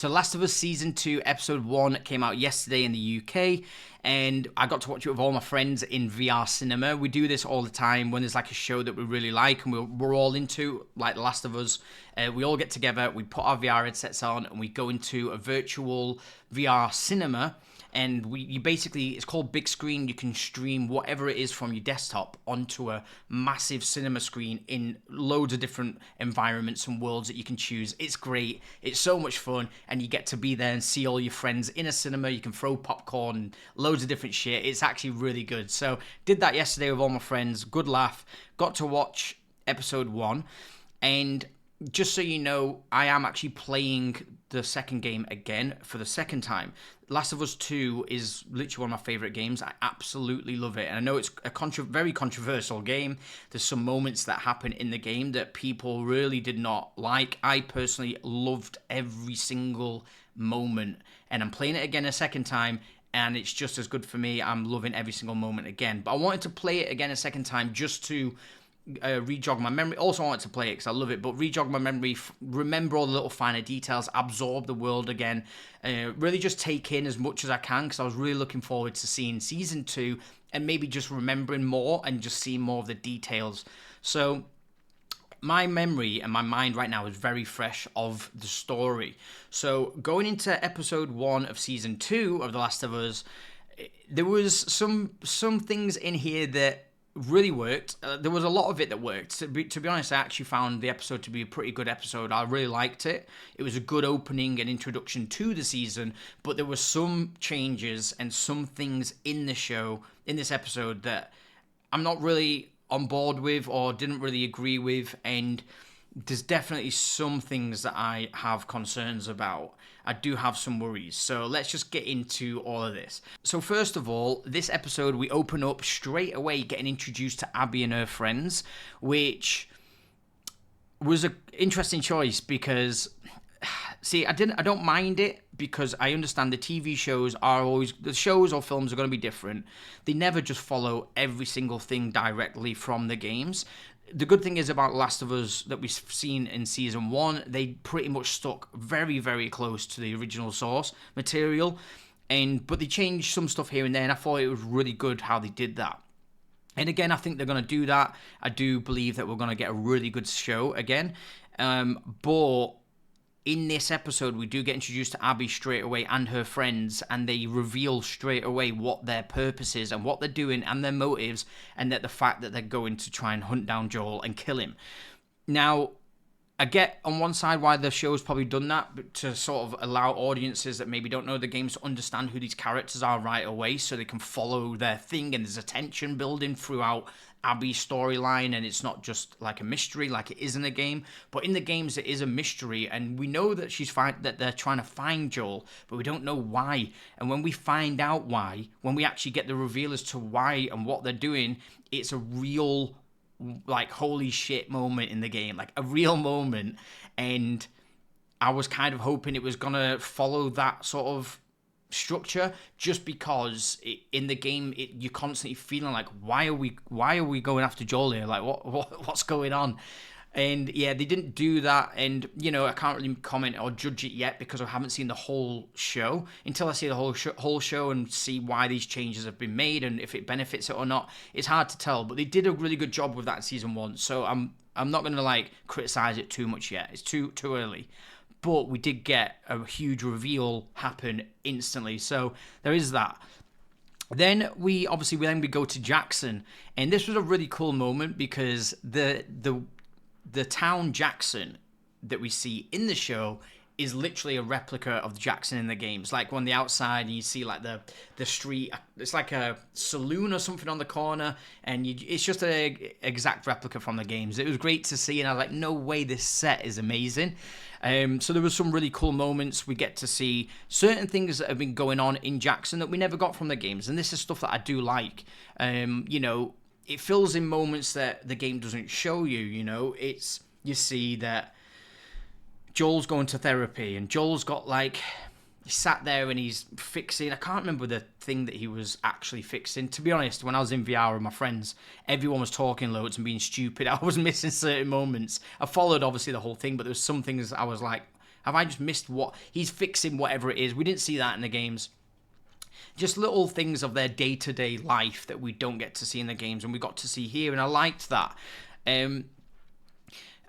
So Last of Us Season 2, Episode 1 came out yesterday in the UK, and I got to watch it with all my friends in VR cinema. We do this all the time when there's like a show that we really like and we're all into, like The Last of Us. We all get together, we put our VR headsets on, and we go into a virtual VR cinema. And you basically, it's called big screen. You can stream whatever it is from your desktop onto a massive cinema screen in loads of different environments and worlds that you can choose. It's great. It's so much fun. And you get to be there and see all your friends in a cinema. You can throw popcorn and loads of different shit. It's actually really good. So did that yesterday with all my friends. Good laugh. Got to watch episode 1. And just so you know, I am actually playing the second game again for the second time. Last of Us 2 is literally one of my favourite games. I absolutely love it. And I know it's a very controversial game. There's some moments that happen in the game that people really did not like. I personally loved every single moment. And I'm playing it again a second time, and it's just as good for me. I'm loving every single moment again. But I wanted to play it again a second time just to re-jog my memory. Also, I wanted to play it because I love it, but re-jog my memory, remember all the little finer details, absorb the world again, really just take in as much as I can, because I was really looking forward to seeing season 2 and maybe just remembering more and just seeing more of the details. So my memory and my mind right now is very fresh of the story. So going into episode 1 of season 2 of The Last of Us, there was some things in here that really worked. There was a lot of it that worked. To be honest, I actually found the episode to be a pretty good episode. I really liked it. It was a good opening and introduction to the season, but there were some changes and some things in the show, in this episode, that I'm not really on board with or didn't really agree with, and there's definitely some things that I have concerns about. I do have some worries. So let's just get into all of this. So first of all, this episode, we open up straight away getting introduced to Abby and her friends, which was an interesting choice because, see, I don't mind it because I understand the TV shows are always, the shows or films are going to be different. They never just follow every single thing directly from the games. The good thing is about Last of Us that we've seen in season 1, they pretty much stuck very, very close to the original source material, but they changed some stuff here and there, and I thought it was really good how they did that. And again, I think they're going to do that. I do believe that we're going to get a really good show again, but in this episode, we do get introduced to Abby straight away and her friends, and they reveal straight away what their purpose is and what they're doing and their motives, and that the fact that they're going to try and hunt down Joel and kill him. Now, I get on one side why the show's probably done that, but to sort of allow audiences that maybe don't know the games to understand who these characters are right away so they can follow their thing, and there's a tension building throughout Abby's storyline, and it's not just like a mystery like it is in the game, but in the games it is a mystery, and we know that that they're trying to find Joel, but we don't know why. And when we find out why, when we actually get the reveal as to why and what they're doing, it's a real, like, holy shit moment in the game, like a real moment. And I was kind of hoping it was gonna follow that sort of structure, just because in the game you're constantly feeling like, why are we going after Joel here? Like, what's going on? And yeah, they didn't do that, and you know, I can't really comment or judge it yet because I haven't seen the whole show. Until I see the whole show and see why these changes have been made and if it benefits it or not, it's hard to tell. But they did a really good job with that in season 1, so I'm not gonna like criticize it too much yet. It's too early. But we did get a huge reveal happen instantly, so there is that. Then we go to Jackson, and this was a really cool moment because the town Jackson that we see in the show is literally a replica of Jackson in the games. Like on the outside, and you see like the street, it's like a saloon or something on the corner, and it's just an exact replica from the games. It was great to see, and I was like, no way, this set is amazing. So there was some really cool moments. We get to see certain things that have been going on in Jackson that we never got from the games, and this is stuff that I do like. You know, it fills in moments that the game doesn't show you. You know, you see that Joel's going to therapy, and Joel's got like, he sat there and he's fixing, I can't remember the thing that he was actually fixing. To be honest, when I was in VR with my friends, everyone was talking loads and being stupid. I was missing certain moments. I followed obviously the whole thing, but there was some things I was like, Have I just missed what he's fixing? Whatever it is, we didn't see that in the games. Just little things of their day-to-day life that we don't get to see in the games, and we got to see here, and I liked that. And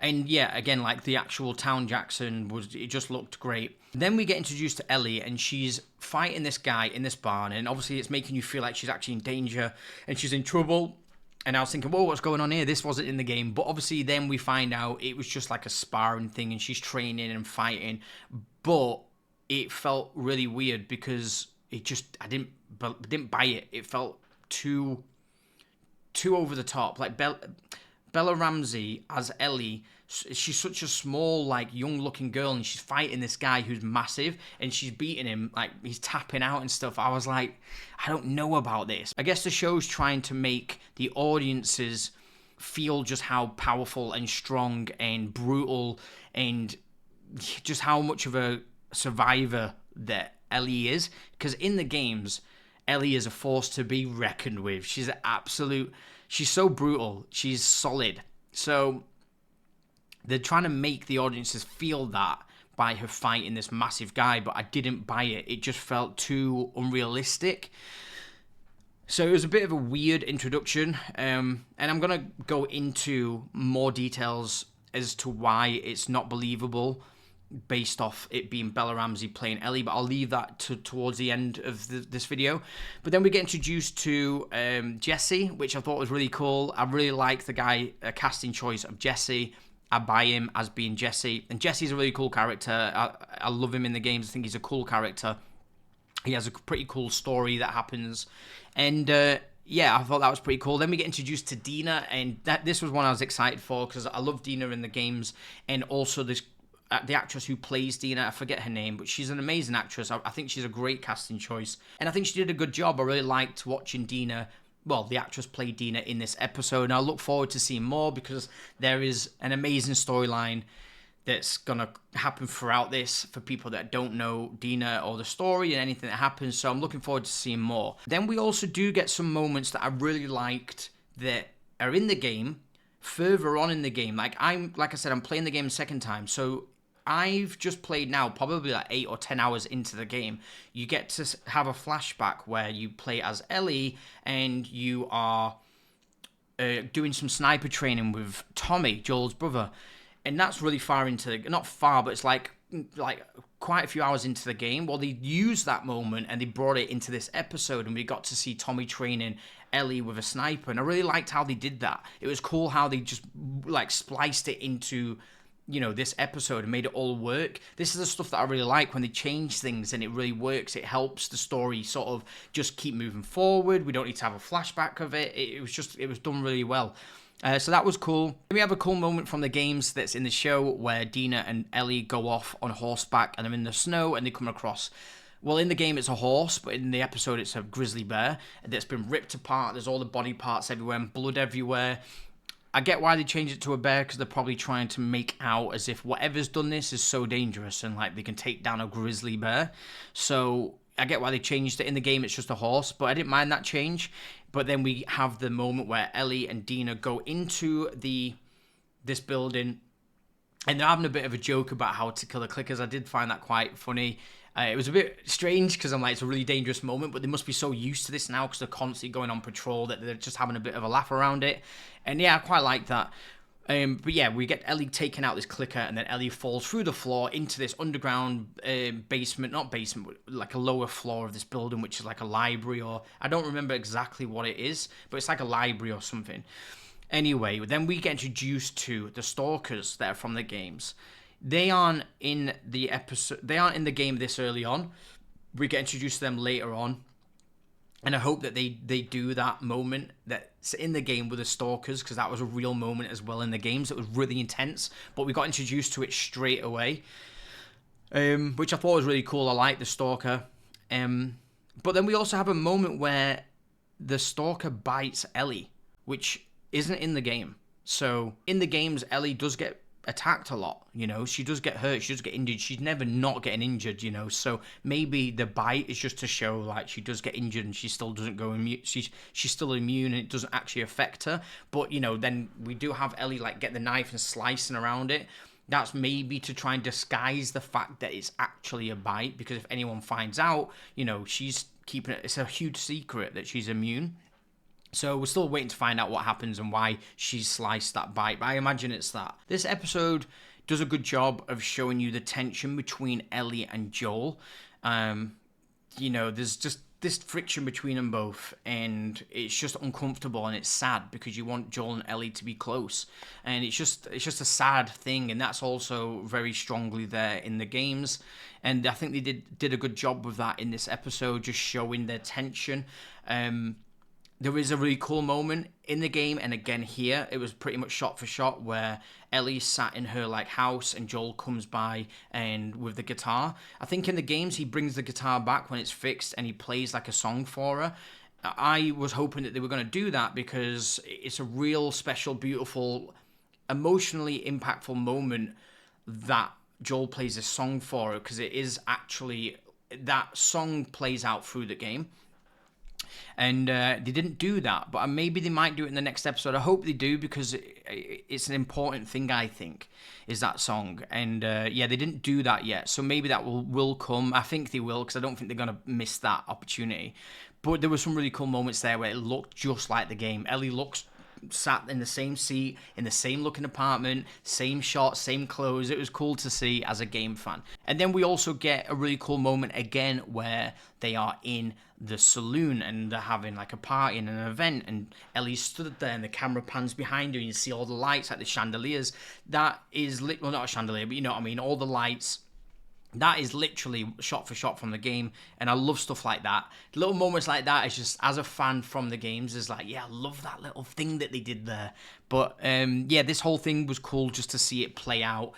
yeah, again, like the actual town Jackson it just looked great. Then we get introduced to Ellie, and she's fighting this guy in this barn, and obviously it's making you feel like she's actually in danger and she's in trouble. And I was thinking, whoa, what's going on here? This wasn't in the game. But obviously then we find out it was just like a sparring thing, and she's training and fighting. But it felt really weird because I didn't buy it. It felt too over the top. Like Bella Ramsey as Ellie, she's such a small, like, young-looking girl, and she's fighting this guy who's massive, and she's beating him, like, he's tapping out and stuff. I was like, I don't know about this. I guess the show's trying to make the audiences feel just how powerful and strong and brutal and just how much of a survivor that Ellie is. Because in the games, Ellie is a force to be reckoned with. She's so brutal. She's solid. So they're trying to make the audiences feel that by her fighting this massive guy, but I didn't buy it. It just felt too unrealistic. So it was a bit of a weird introduction, and I'm going to go into more details as to why it's not believable based off it being Bella Ramsey playing Ellie, but I'll leave that towards the end of this video. But then we get introduced to Jesse, which I thought was really cool. I really like the guy, casting choice of Jesse. I buy him as being Jesse, and Jesse's a really cool character. I love him in the games. I think he's a cool character. He has a pretty cool story that happens, and yeah, I thought that was pretty cool. Then we get introduced to Dina, and this was one I was excited for because I love Dina in the games, and also the actress who plays Dina, I forget her name, but she's an amazing actress. I think she's a great casting choice, and I think she did a good job. I really liked watching Dina. Well, the actress played Dina in this episode, and I look forward to seeing more because there is an amazing storyline that's going to happen throughout this for people that don't know Dina or the story and anything that happens, so I'm looking forward to seeing more. Then we also do get some moments that I really liked that are in the game, further on in the game. Like I said, I'm playing the game a second time, so I've just played now probably like 8 or 10 hours into the game. You get to have a flashback where you play as Ellie and you are doing some sniper training with Tommy, Joel's brother. And that's really far into not far, but it's like quite a few hours into the game. Well, they used that moment and they brought it into this episode, and we got to see Tommy training Ellie with a sniper. And I really liked how they did that. It was cool how they just like spliced it into, you know, this episode and made it all work. This is the stuff that I really like when they change things and it really works. It helps the story sort of just keep moving forward. We don't need to have a flashback of it. It was done really well. So that was cool. Then we have a cool moment from the games that's in the show where Dina and Ellie go off on horseback and they're in the snow and they come across, well, in the game it's a horse, but in the episode it's a grizzly bear that's been ripped apart. There's all the body parts everywhere and blood everywhere. I get why they changed it to a bear, because they're probably trying to make out as if whatever's done this is so dangerous and like they can take down a grizzly bear. So I get why they changed it. In the game it's just a horse, but I didn't mind that change. But then we have the moment where Ellie and Dina go into this building and they're having a bit of a joke about how to kill the clickers. I did find that quite funny. It was a bit strange because I'm like, it's a really dangerous moment, but they must be so used to this now because they're constantly going on patrol that they're just having a bit of a laugh around it. And yeah, I quite like that. But yeah, we get Ellie taking out this clicker, and then Ellie falls through the floor into this underground basement, not basement, but like a lower floor of this building, which is like a library, or I don't remember exactly what it is, but it's like a library or something. Anyway, then we get introduced to the stalkers that are from the games. They aren't in the episode. They aren't in the game this early on. We get introduced to them later on, and I hope that they do that moment that's in the game with the stalkers, because that was a real moment as well in the games. It was really intense, but we got introduced to it straight away, which I thought was really cool. I like the stalker, but then we also have a moment where the stalker bites Ellie, which isn't in the game. So in the games, Ellie does get attacked a lot, you know, she does get hurt, she does get injured, she's never not getting injured, you know, so maybe the bite is just to show like she does get injured and she still doesn't go immune, she's still immune and it doesn't actually affect her. But you know, then we do have Ellie like get the knife and slicing around it. That's maybe to try and disguise the fact that it's actually a bite, because if anyone finds out, she's keeping it, it's a huge secret that she's immune. So we're still waiting to find out what happens and why she's sliced that bite, but I imagine it's that. This episode does a good job of showing you the tension between Ellie and Joel. There's just this friction between them both, and it's just uncomfortable, and it's sad because you want Joel and Ellie to be close, and it's just a sad thing, and that's also very strongly there in the games, and I think they did a good job with that in this episode, just showing their tension. There is a really cool moment in the game, and again here, it was pretty much shot for shot, where Ellie sat in her house and Joel comes by and with the guitar. I think in the games he brings the guitar back when it's fixed and he plays a song for her. I was hoping that they were going to do that because it's a real special, beautiful, emotionally impactful moment that Joel plays a song for her, because it is actually, that song plays out through the game. And they didn't do that, but maybe they might do it in the next episode. I hope they do, because it's an important thing, I think, is that song. And they didn't do that yet, so maybe that will come. I think they will, because I don't think they're going to miss that opportunity. But there were some really cool moments there where it looked just like the game. Ellie looks sat in the same seat, in the same looking apartment, same shot, same clothes. It was cool to see as a game fan. And then we also get a really cool moment again where they are in the saloon and they're having a party and an event, and Ellie stood there and the camera pans behind her and you see all the lights, the chandeliers. That is well, not a chandelier, but you know what I mean, all the lights. That is literally shot for shot from the game, and I love stuff like that. Little moments like that is just, as a fan from the games, is I love that little thing that they did there. But this whole thing was cool just to see it play out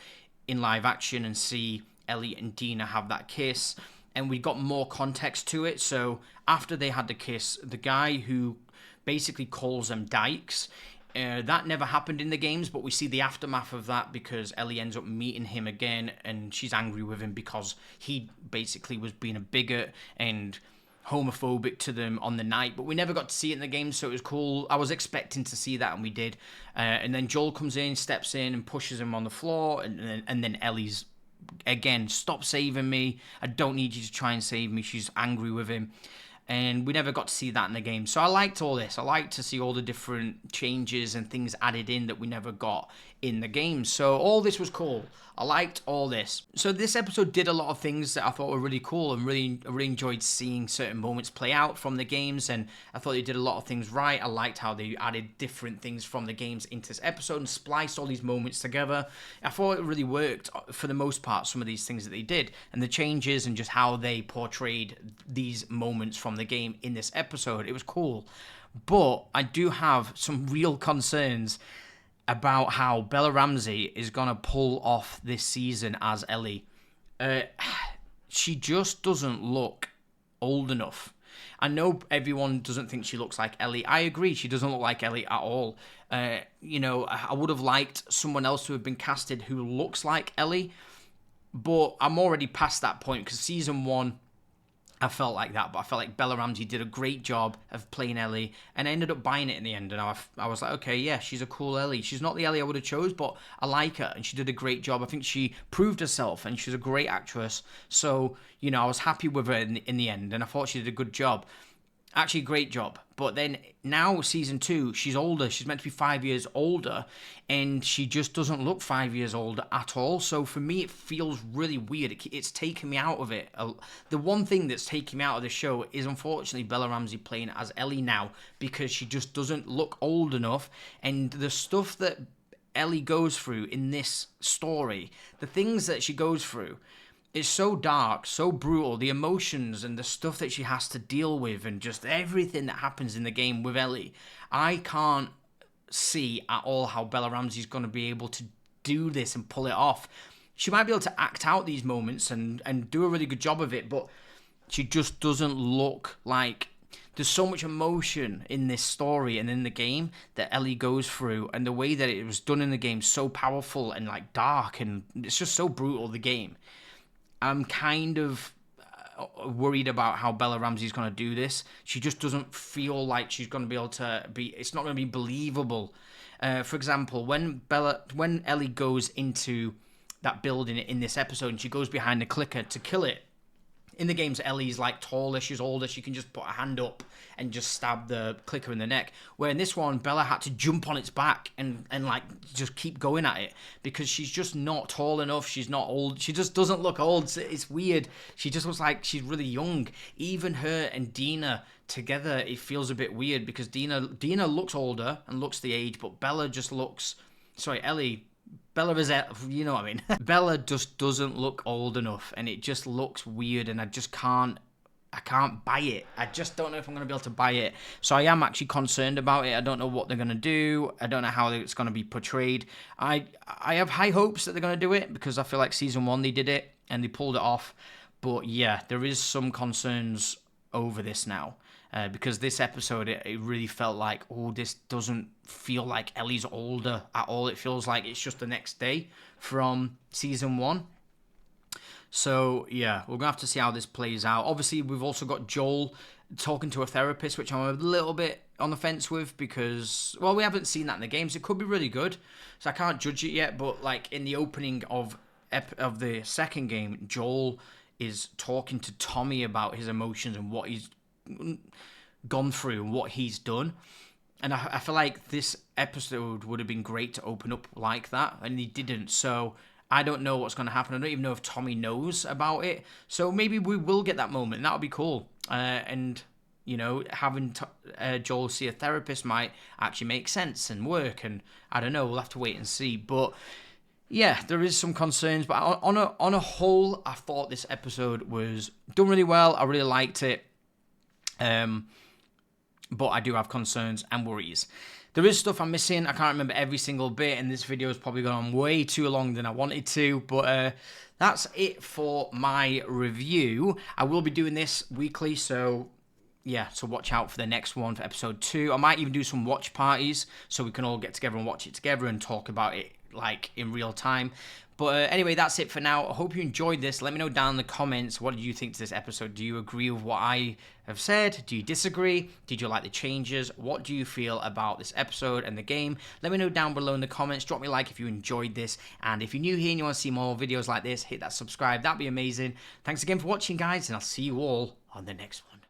in live action and see Ellie and Dina have that kiss, and we got more context to it. So after they had the kiss, the guy who basically calls them dykes, that never happened in the games, but we see the aftermath of that because Ellie ends up meeting him again, and she's angry with him because he basically was being a bigot and homophobic to them on the night, but we never got to see it in the game, so it was cool. I was expecting to see that, and we did. And then Joel comes in, steps in, and pushes him on the floor, and then Ellie's, again, stop saving me. I don't need you to try and save me. She's angry with him. And we never got to see that in the game. So I liked all this. I liked to see all the different changes and things added in that we never got in the game. So all this was cool. I liked all this. So this episode did a lot of things that I thought were really cool, and really enjoyed seeing certain moments play out from the games, and I thought they did a lot of things right. I liked how they added different things from the games into this episode and spliced all these moments together. I thought it really worked for the most part, some of these things that they did, and the changes and just how they portrayed these moments from the game in this episode. It was cool. But I do have some real concerns about how Bella Ramsey is going to pull off this season as Ellie. She just doesn't look old enough. I know everyone doesn't think she looks like Ellie. I agree, she doesn't look like Ellie at all. I would have liked someone else to have been casted who looks like Ellie, but I'm already past that point, because season 1, I felt like that, but I felt like Bella Ramsey did a great job of playing Ellie, and I ended up buying it in the end, and I was like, okay, yeah, she's a cool Ellie. She's not the Ellie I would have chose, but I like her, and she did a great job. I think she proved herself, and she's a great actress, so, I was happy with her in the end, and I thought she did a good job. Actually, great job. But then now, season 2, she's older. She's meant to be 5 years older, and she just doesn't look 5 years older at all. So for me, it feels really weird. It's taken me out of it. The one thing that's taken me out of the show is, unfortunately, Bella Ramsey playing as Ellie now, because she just doesn't look old enough. And the stuff that Ellie goes through in this story, the things that she goes through, it's so dark, so brutal, the emotions and the stuff that she has to deal with, and just everything that happens in the game with Ellie. I can't see at all how Bella Ramsey's going to be able to do this and pull it off. She might be able to act out these moments and do a really good job of it, but she just doesn't look like... There's so much emotion in this story and in the game that Ellie goes through, and the way that it was done in the game, so powerful and dark, and it's just so brutal, the game. I'm kind of worried about how Bella Ramsey's going to do this. She just doesn't feel like she's going to be able to be... It's not going to be believable. For example, when Ellie goes into that building in this episode, and she goes behind the clicker to kill it. In the games, Ellie's like taller, she's older, she can just put her hand up and just stab the clicker in the neck. Where in this one, Bella had to jump on its back and like just keep going at it because she's just not tall enough, she's not old, she just doesn't look old, it's weird. She just looks like she's really young. Even her and Dina together, it feels a bit weird because Dina looks older and looks the age, but Bella just looks, Ellie, Bella is, you know what I mean? Bella just doesn't look old enough, and it just looks weird, and I can't buy it. I just don't know if I'm going to be able to buy it. So I am actually concerned about it. I don't know what they're going to do. I don't know how it's going to be portrayed. I have high hopes that they're going to do it because I feel like season 1 they did it, and they pulled it off. But yeah, there is some concerns over this now. Because this episode, it really felt like, oh, this doesn't feel like Ellie's older at all. It feels like it's just the next day from season 1. So, yeah, we're going to have to see how this plays out. Obviously, we've also got Joel talking to a therapist, which I'm a little bit on the fence with because, well, we haven't seen that in the games. It could be really good, so I can't judge it yet. But, like, in the opening of the second game, Joel is talking to Tommy about his emotions and what he's gone through and what he's done, and I feel like this episode would have been great to open up like that, and he didn't. So I don't know what's going to happen. I don't even know if Tommy knows about it, so maybe we will get that moment, and that would be cool. And you know, having Joel see a therapist might actually make sense and work, and I don't know, we'll have to wait and see. But yeah, there is some concerns, but on a whole, I thought this episode was done really well. I really liked it. But I do have concerns and worries. There is stuff I'm missing. I can't remember every single bit, and this video has probably gone on way too long than I wanted to, but that's it for my review. I will be doing this weekly, so yeah, so watch out for the next one for episode 2. I might even do some watch parties so we can all get together and watch it together and talk about it like in real time. But anyway, that's it for now. I hope you enjoyed this. Let me know down in the comments, what did you think to this episode? Do you agree with what I have said? Do you disagree? Did you like the changes? What do you feel about this episode and the game? Let me know down below in the comments. Drop me a like if you enjoyed this. And if you're new here and you want to see more videos like this, hit that subscribe. That'd be amazing. Thanks again for watching, guys, and I'll see you all on the next one.